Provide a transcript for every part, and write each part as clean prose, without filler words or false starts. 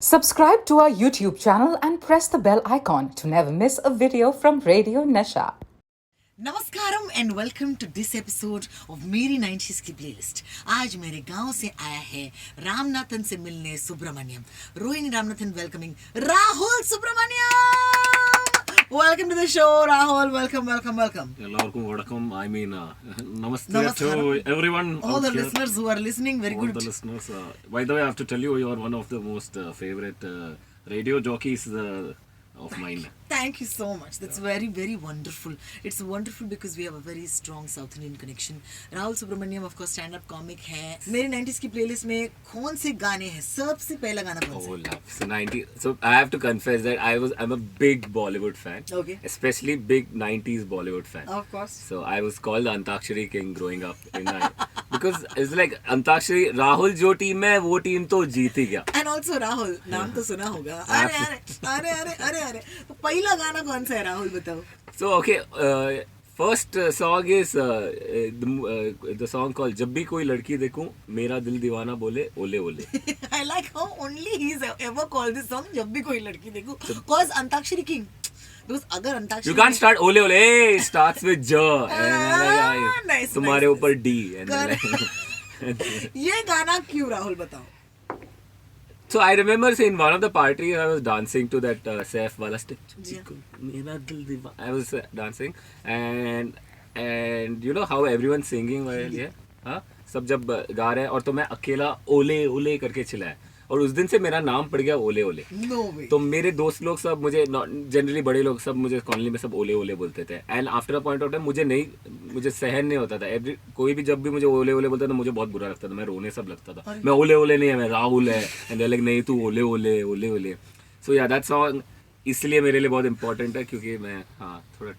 Subscribe to our YouTube channel and press the bell icon to never miss a video from Radio Nasha. Namaskaram and welcome to this episode of मेरी 90s की playlist. आज मेरे गांव से आया है रामनाथन से मिलने Subramaniam. Rohini Ramanathan welcoming Rahul Subramaniam. Welcome to the show Rahul. Welcome welcome welcome. ಎಲ್ಲರಿಗೂ welcome. I mean, namaste Namaskaram. to everyone. All the out here. listeners who are listening, very All good. the listeners. By the way, I have to tell you, you are one of the most favorite radio jockeys of mine. Thank you so much. That's very, very wonderful. It's wonderful because we have a very strong South Indian connection. Rahul Subramaniam of course stand up comic है। मेरी 90s की playlist में कौन से गाने हैं? सबसे पहला गाना कौन सा? Oh, love. So 90. So I have to confess that I'm a big Bollywood fan. Okay. Especially big 90s Bollywood fan. Of course. So I was called the Antakshari King growing up. Because it's like Antakshari, Rahul जो team है वो team तो जीत ही गया. And also Rahul, नाम तो सुना होगा। अरे अरे अरे अरे अरे अरे तो पहला गाना कौन सा है राहुल बताओ? So okay, first song is the song called जब भी कोई लड़की देखूं मेरा दिल दीवाना बोले ओले ओले. I like how only he's ever called this song जब भी कोई लड़की देखूं. Cause antakshari king. Because अगर antakshari You can't start ole ole. It starts with J. nice, तुम्हारे nice, ऊपर D. ये गाना क्यों राहुल बताओ? So I remember in one of the parties I was dancing to that Saif wala step. मेरा दिल दीवाना. I was dancing and you know how everyone singing while yeah, हाँ सब जब गा रहे हैं और तो मैं अकेला ओले ओले करके चिल्लाया और उस दिन से मेरा नाम पड़ गया ओले ओले. No way. तो मेरे दोस्त लोग सब मुझे जनरली बड़े लोग सब मुझे कॉलोनी में सब ओले ओले बोलते थे and after a point of time मुझे सहन नहीं होता था. कोई भी जब भी मुझे ओले ओले बोलता था मुझे बहुत बुरा लगता था. मैं रोने सब लगता था. मैं ओले ओले नहीं है, मैं राहुल है एंड लाइक नहीं तू ओले ओले ओले ओले. सो या दैट सॉन्ग इसलिए मेरे लिए बहुत इंपॉर्टेंट है क्योंकि मैं हाँ थोड़ा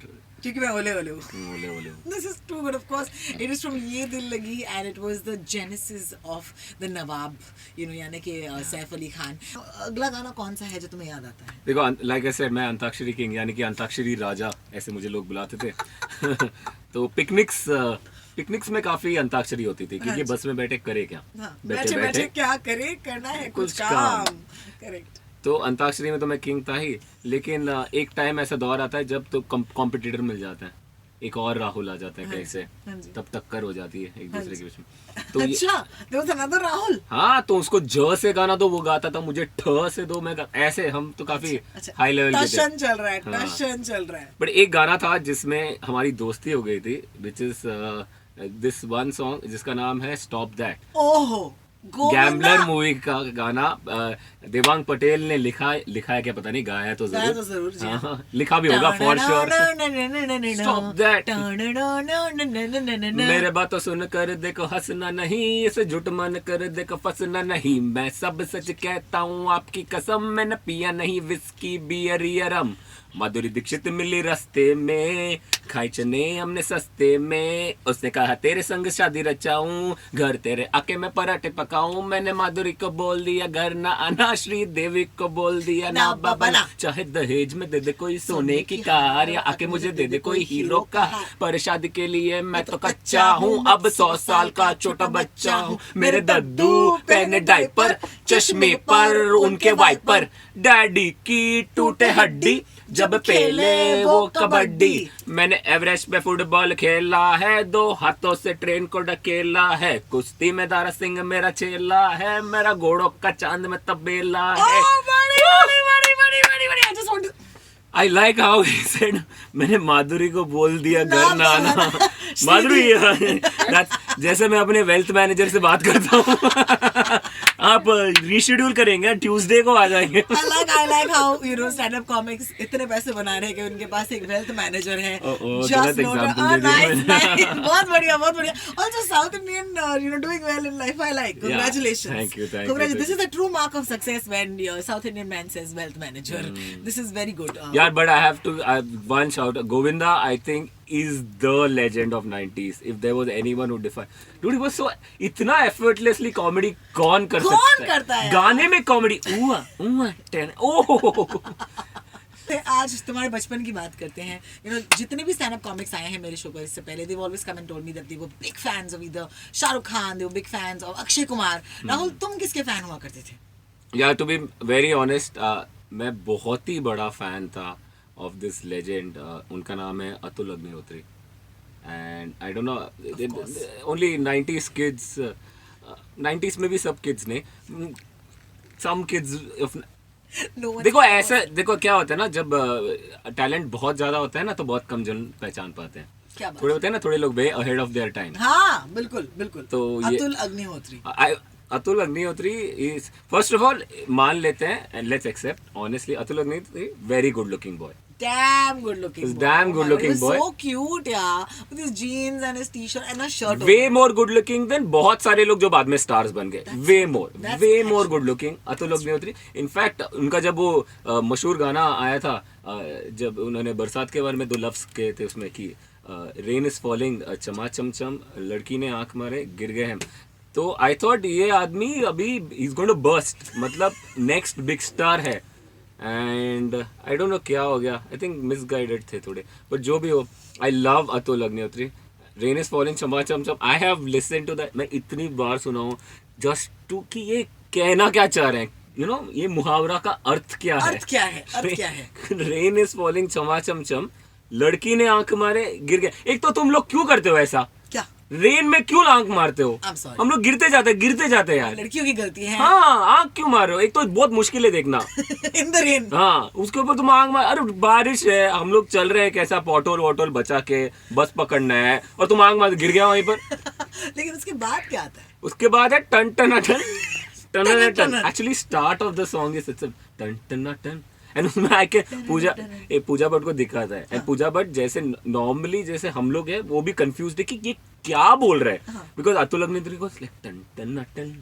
क्योंकि मैं ओले ओले हूँ. ओले ओले. This is too good, of course. It is from ये दिल लगी and it was the genesis of the नवाब, यानी कि सैफ अली खान. अगला गाना कौन सा है जो तुम्हें याद आता है? देखो लाइक आई सेड मैं अंताक्षरी किंग यानी कि अंताक्षरी राजा ऐसे मुझे लोग बुलाते थे. तो पिकनिक्स में काफी अंताक्षरी होती थी क्योंकि बस में बैठे करे क्या, बैठे बैठे क्या करे, करना है कुछ काम. करेक्ट. तो अंताक्षरी में तो मैं किंग था ही, लेकिन एक टाइम ऐसा दौर आता है जब तो कॉम्पिटिटर मिल जाता है, एक और राहुल आ जाता है कहीं से, तब टक्कर हो जाती है एक दूसरे के बीच में. तो अच्छा, there was another राहुल. हाँ तो उसको ज से गाना तो वो गाता था, मुझे ठ से दो मैं ऐसे हम तो काफी हाई लेवल के थे. टशन चल रहा है, टशन चल रहा है. बट एक गाना था जिसमें हमारी दोस्ती हो गई थी, which is this one song जिसका नाम है स्टॉप दैट. ओहो, गैम्बलर मूवी का गाना. देवांग पटेल ने लिखा है क्या पता नहीं, गाया तो जरूर. हाँ, लिखा भी होगा फॉर श्योर. Stop that. मेरे बातों सुन कर देखो हंसना नहीं, इसे झूठ मन कर देखो फंसना नहीं. मैं सब सच कहता हूँ आपकी कसम, मैंने पिया नहीं विस्की बियर या रम. माधुरी दीक्षित मिली रास्ते में, खाई चने हमने सस्ते में. उसने कहा तेरे संग शादी रचाऊं, घर तेरे आके मैं पराठे पकाऊं. मैंने माधुरी को बोल दिया घर ना आना, श्री देवी को बोल दिया ना बाबा ना. चाहे दहेज में दे दे कोई सोने की कार, या आके मुझे दे दे कोई हीरो का, पर शादी के लिए मैं तो कच्चा हूँ. अब 100 साल का छोटा बच्चा हूँ. मेरे दद्दू पहने डायपर, चश्मे पर उनके वाइपर. डैडी की टूटे हड्डी जब पहले वो कबड्डी. मैंने एवरेस्ट पे फुटबॉल खेला है, 2 हाथों से ट्रेन को ढकेला है. कुश्ती में दारा सिंह मेरा चेला है, मेरा घोड़ों का चांद में तबेला है. I like how he said मैंने माधुरी को बोल दिया घर ना आना. माधुरी जैसे मैं अपने वेल्थ मैनेजर से बात करता हूँ, आप रीशेड्यूल करेंगे, ट्यूसडे को आ जाएंगे. I like how stand up comics इतने पैसे बना रहे हैं कि उनके पास एक वेल्थ मैनेजर है. Just nice. बहुत बढ़िया. Also South Indian doing well in life. I like. Congratulations. Thank you. This is the true mark of success when your South Indian man says wealth manager. This is very good. Yeah, but I have to one shout out. Govinda, I think is the legend of 90s. If there was anyone who defined, dude, he was so इतना effortlessly comedy कौन करता है? गाने में comedy. आज तुम्हारे बचपन की बात करते हैं. जितने भी स्टैंड अप कॉमिक्स आए हैं मेरे शो पर इससे पहले, they've always come and told me that they were big fans of either Shahrukh Khan, they were big fans of Akshay Kumar. Rahul, तुम किसके फैन हुआ करते थे? या टू बी वेरी ऑनेस्ट, मैं बहुत ही बड़ा फैन था ऑफ दिस लेजेंड. उनका नाम है Atul Agnihotri. And I don't no, only 90s kids, 90s में भी सब किड्स ने, सम किड्स. No one देखो ऐसा, देखो क्या होता है ना, जब टैलेंट बहुत ज्यादा होता है ना तो बहुत कम जन पहचान पाते हैं. क्या बात थोड़े होते हैं ना, थोड़े लोग way ahead of their time. हाँ बिल्कुल बिल्कुल. तो ये Atul Agnihotri. Atul Agnihotri is, first of all मान लेते हैं and let's accept honestly, Atul Agnihotri very good looking boy. Damn good looking He's boy. damn good looking He was boy. so cute, yeah. With his jeans and his t-shirt and a shirt. Way more good looking than बहुत सारे लोग जो बाद में stars बन गए. Way more good looking Atul Agnihotri. In fact उनका जब वो मशहूर गाना आया था, जब उन्होंने बरसात के बारे में 2 लफ्ज कहे थे उसमें कि रेन इज फॉलिंग चमा चमचम, लड़की ने आंख मारे गिर गए हम, तो आई थॉट ये आदमी अभी ही इज गोइंग टू बर्स्ट, मतलब नेक्स्ट बिग स्टार है. एंड आई डोंट नो क्या हो गया, आई थिंक मिसगाइडेड थे थोड़े, बट जो भी हो, I love Atul Agnihotri. Rain is falling चमा चमचम, I have listen to that. मैं इतनी बार सुना हूँ जस्ट टू कि ये कहना क्या चाह रहे हैं, यू नो, ये मुहावरा का अर्थ क्या है. अर्थ क्या है? अर्थ क्या है? रेन इज फॉलिंग चमा चमचम, लड़की ने आंख मारे गिर गए. एक तो तुम लोग क्यों करते हो ऐसा, क्या? रेन में क्यों आंख मारते हो? I'm sorry. हम लोग गिरते जाते हैं यार. लड़कियों की गलती है. हाँ, आंख क्यों मार रहे हो? एक तो बहुत मुश्किल है देखना. In the rain. हाँ, उसके ऊपर तुम आंख मार, अरे बारिश है, हम लोग चल रहे हैं कैसा पोटोल वोटोल बचा के, बस पकड़ना है, और तुम आंख मार गिर गया वहीं पर. लेकिन उसके बाद क्या आता है? उसके बाद है टन टन टन टन टन. टन. Actually start of the song is it's टन टन टन. एंड उसमें आके पूजा भट्ट को दिखाता है. एंड पूजा भट्ट जैसे नॉर्मली जैसे हम लोग हैं वो भी कंफ्यूज्ड है कि ये क्या बोल रहा है, बिकॉज अतुल अग्निहोत्री को टन टन टन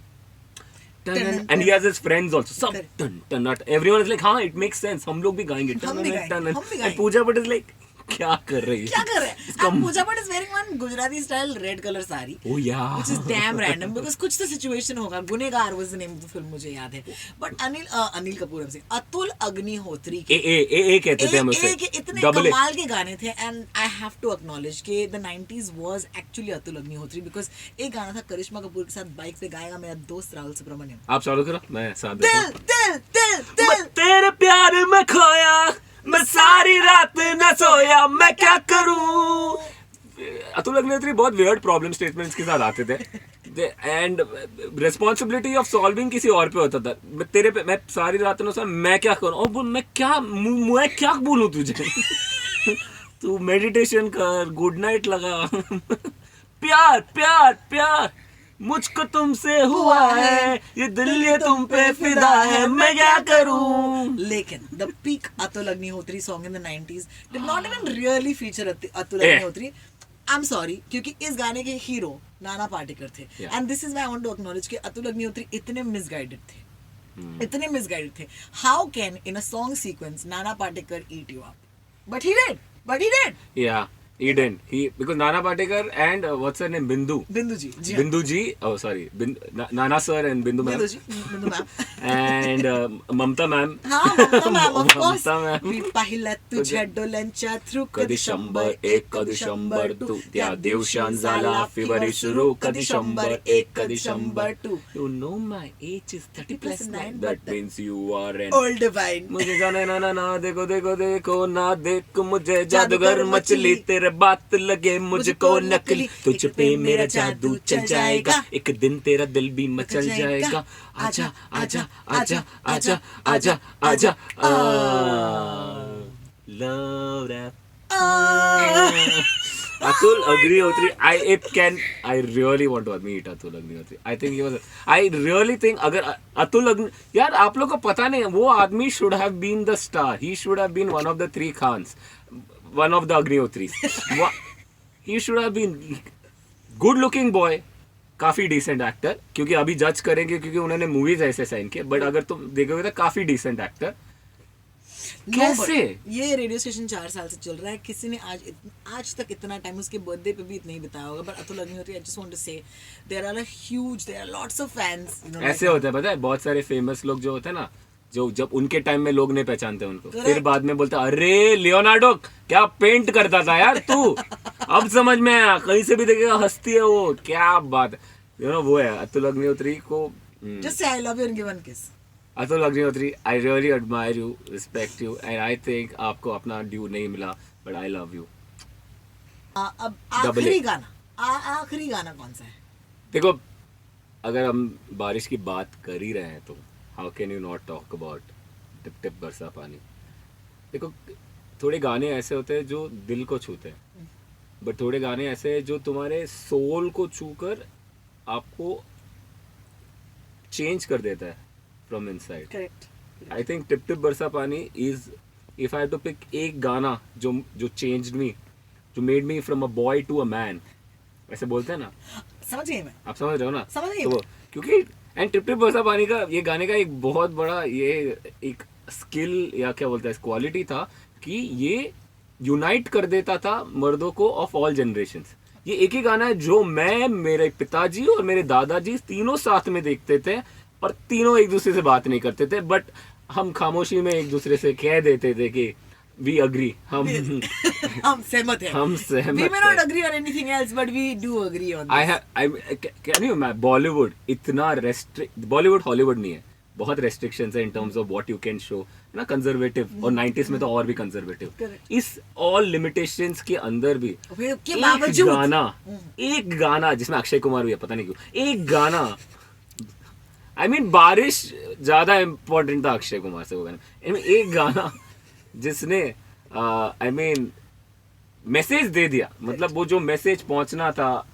टन, and he has his friends also, सब टन टन टन. एवरीवन इज लाइक हाँ इट मेक्स सेंस, हम लोग भी गाएंगे हम भी टन गाएंगे, टन. हम भी एंड गाएंगे. पूजा भट्ट इज लाइक क्या कर रही है, क्या कर रहे हैं? And Pooja Bhatt is wearing one Gujarati style red color sari. Oh yeah. Which is damn random because कुछ तो situation होगा. गुनेगार was the name of the film, मुझे याद है. But अनिल कपूर हमसे अतुल अग्निहोत्री के ए कहते थे हम उसे, इतने डबल कमाल के गाने थे. And I have to acknowledge कि the 90s was actually Atul Agnihotri because एक गाना था करिश्मा कपूर के साथ बाइक पे गाएगा मेरा दोस्त राहुल सुब्रमण्यम. आप चालू करो, मैं साथ देता हूँ. दिल दिल दिल मैं तेरे प्यार में खोया, मैं सारी रात न सोया, मैं क्या करूं. अतुल अग्निहोत्री बहुत वियर्ड प्रॉब्लम स्टेटमेंट्स के साथ आते थे, एंड रिस्पॉन्सिबिलिटी ऑफ सॉल्विंग किसी और पे होता था. मैं तेरे पे, मैं सारी रात न सोया, मैं क्या करूं, और मैं क्या बोलूं तुझे. तू मेडिटेशन कर, गुड नाइट लगा. प्यार प्यार प्यार मुझको तुमसे हुआ है, ये दिल ये तुम पे फिदा है, मैं क्या करूं. लेकिन the peak Atul Agnihotri song in the 90s did not even really feature Atul Agnihotri. I'm sorry, क्योंकि इस गाने के हीरो नाना पाटेकर थे. And this is why I want to acknowledge कि अतुल अग्निहोत्री इतने misguided थे. इतने misguided थे. How can in a song sequence Nana Patekar eat you up? But he did. Yeah, he didn't. Because Nana Patekar and what's her name, Bindu जी हाँ. Bindu ji, oh sorry, Nana sir and Bindu ma'am, बिंदु ma'am. and Mamta ma'am. हाँ, Mamta ma'am, of course. Mamta ma'am. मी पाहिलं तुझ्या डोल्यांच्या through कधी 100 कधी 100 त्या दिवसांत झाला फेब्रुवारी सुरू, कधी 100 कधी 100. You know my age is 30 plus 9, that means you are an old divine. मुझे जाने ना ना ना, देखो देखो देखो ना, देख मुझे जादूगर मछली, तेरे बात लगे मुझको नकली, तुझ पे मेरा जादू चल जाएगा, एक दिन तेरा दिल भी मचल जाएगा. आजा आजा आजा आजा आजा आजा. Love rap. Atul Agnihotri, I really want to meet Atul Agnihotri. I think he was, I really think अगर Atul यार आप लोग को पता नहीं, वो आदमी should have been the star. He should have been one of the 3 Khans, one of the Agnihotris. He should have been good looking boy, काफी डिसेंट एक्टर, क्योंकि अभी जज करेंगे क्योंकि उन्होंने मूवीज ऐसे साइन किए, बट अगर तुम देखोगे तो काफी डिसेंट एक्टर. कैसे ये रेडियो स्टेशन 4 साल से चल रहा है, किसी ने आज तक इतना टाइम उसके बर्थडे पे भी इतना ही बिताया होगा. But Atul Agnihotri, I just want to say there are lots of fans. ऐसे होता है, पता है, बहुत सारे फेमस लोग जो होते हैं ना, जो जब उनके टाइम में लोग नहीं पहचानते उनको, फिर बाद में बोलते अरे लियोनार्डो क्या पेंट करता था यार तू, अब समझ में आया, कहीं से भी देखेगा हंसती है वो, क्या बात है. यू नो वो है अतुल अग्निहोत्री को. Just say I love you and give one kiss. Atul Agnihotri, I really admire you, respect you, and I think आपको अपना ड्यू नहीं मिला, बट आई लव यू। अब Double आखिरी A. गाना, आखिरी गाना कौन सा है? देखो, अगर हम बारिश की बात कर ही रहे हैं तो how can you not talk about tip टिप बरसा पानी। देखो, थोड़े गाने ऐसे होते हैं जो दिल को छूते हैं, बट थोड़े गाने ऐसे हैं जो तुम्हारे सोल को छूकर आपको चेंज कर देता है from inside. Correct. I think टिप टिप बरसा पानी is, if I have to pick एक गाना जो चेंज्ड मी, जो made me from a boy to a man, ऐसे बोलते हैं ना, समझ गई मैं। आप समझ रहे हो ना? समझ गई तो मैं। क्योंकि एंड टिप टिप बरसा पानी का ये गाने का एक बहुत बड़ा ये एक स्किल या क्या बोलते हैं क्वालिटी था कि ये यूनाइट कर देता था मर्दों को ऑफ ऑल जनरेशंस। ये एक ही गाना है जो मैं, मेरे पिताजी और मेरे दादाजी तीनों साथ में देखते थे और तीनों एक दूसरे से बात नहीं करते थे, बट हम खामोशी में एक दूसरे से कह देते थे कि वी अग्री, हम सहमत हैं। हम सहमत We may not हैं। agree on anything else, but we do agree on I this. have, can you imagine, Bollywood इतना बॉलीवुड हॉलीवुड नहीं है, बहुत रेस्ट्रिक्शंस है in terms of what you can show, है ना, कंजर्वेटिव, और 90s में तो और भी कंजर्वेटिव। Correct. इस ऑल लिमिटेशंस के अंदर भी फिर के बावजूद एक गाना जिसमें अक्षय कुमार भी है, पता नहीं क्यों, एक गाना, आई मीन बारिश ज्यादा इम्पोर्टेंट था अक्षय कुमार से वो गाना, एक गाना जिसने आई मीन मैसेज दे दिया, मतलब वो जो मैसेज पहुंचना था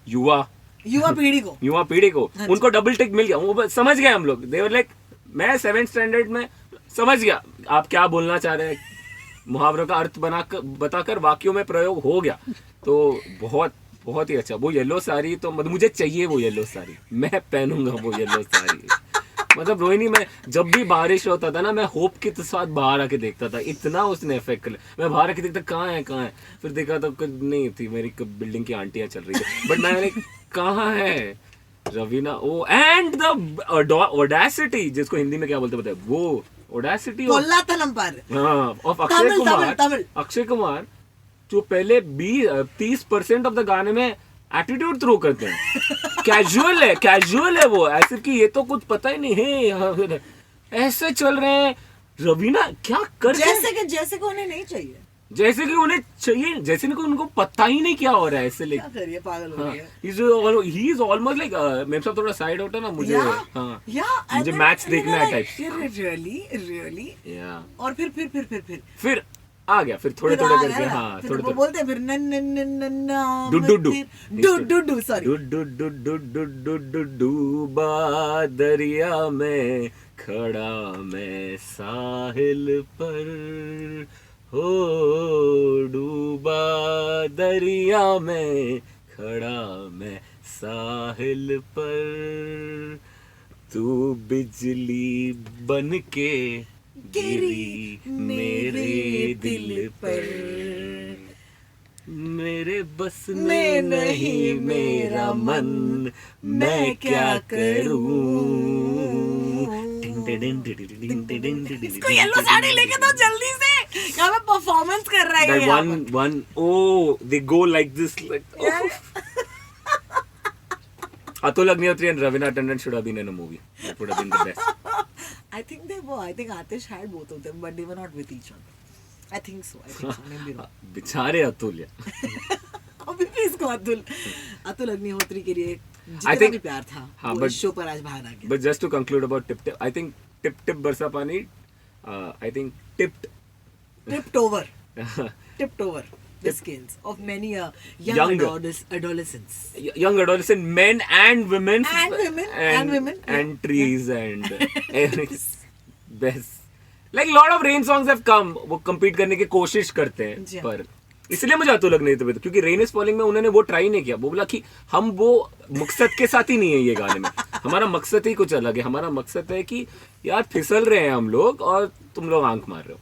युवा युवा पीढ़ी को, उनको डबल टिक मिल गया, वो समझ गए हम लोग, दे वर लाइक, मैं 7th स्टैंडर्ड में समझ गया आप क्या बोलना चाह रहे हैं, मुहावरों का अर्थ बताकर वाक्यों में प्रयोग हो गया। तो बहुत बहुत ही अच्छा। वो येलो साड़ी तो मुझे चाहिए, वो येलो साड़ी मैं पहनूंगा, वो येलो साड़ी। मतलब रोहिणी, मैं जब भी बारिश होता था ना, मैं होप के साथ बाहर आके देखता था, इतना उसने इफेक्ट कर लिया। मैं बाहर आके देखता कहाँ है, फिर देखा तो नहीं थी, मेरी बिल्डिंग की आंटियां चल रही थी, बट मैंने कहाँ है Raveena, oh and the audacity, जिसको हिंदी में क्या बोलते हैं, वो ऑडेसिटी ऑफ अक्षय कुमार, जो पहले 30% ऑफ द गाने में एटीट्यूड थ्रो करते हैं, कैजुअल है वो, ऐसे कि ये तो कुछ पता ही नहीं है, ऐसे चल रहे हैं। रवीना क्या कर, जैसे कि उन्हें नहीं चाहिए, जैसे कि उन्हें चाहिए, जैसे कि उनको पता ही नहीं क्या हो रहा है, ऐसे क्या करिए, पागल हो गया। ही इज ऑलमोस्ट लाइक, मेरे साथ थोड़ा साइड होता ना, मुझे मुझे मैच देखना है टाइप, रियली। और फिर आ गया, फिर थोड़े करके, हाँ थोड़े वो बोलते हैं फिर डुडू सॉरी, डूबा दरिया में खड़ा मैं साहिल पर, हो डूबा दरिया में खड़ा मैं साहिल पर, तू बिजली बन के गिरी मेरे दिल पर, मेरे बस में नहीं मेरा मन, मैं क्या करूं। इसको येलो साड़ी लेके तो जल्दी से, यहाँ पे परफॉर्मेंस कर रहा है ये। One, oh, they go like this, like. Atul Agnihotri and Ravina Tandon should have been in a movie. That would have been the best. I think they were. I think Atish had both of them, but they were not with each other. I think so. Maybe not. बेचारे अतुल अभी भी इसको अतुल अग्निहोत्री के लिए जितना भी प्यार था, हाँ, वो इस शो पर आज बाहर आ गया। But just to conclude about Tip Tip, I think Tip Barsa Pani, I think tipped over the scales of many young adolescents. Young adolescent men and women. And trees and best. Like lot of rain songs have come. वो compete करने की कोशिश करते हैं, पर इसलिए मुझे अतुल लग नहीं था, क्योंकि रेन इज फॉलिंग में उन्होंने वो ट्राई नहीं किया। वो बोला कि हम वो मकसद के साथ ही नहीं है ये गाने में, हमारा मकसद ही कुछ अलग है। हमारा मकसद है कि यार फिसल रहे हैं हम लोग और तुम लोग आंख मार रहे हो।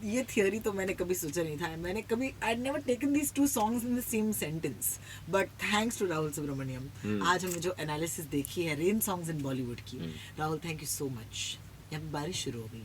ये थियोरी तो मैंने कभी सोचा नहीं था। मैंने कभी I never taken these two songs in the same sentence, but thanks to Rahul Subramaniam. आज हमने जो एनालिसिस देखी है रेन सॉन्ग्स इन बॉलीवुड की, Rahul thank you so much. यहाँ पे बारिश शुरू हो गई।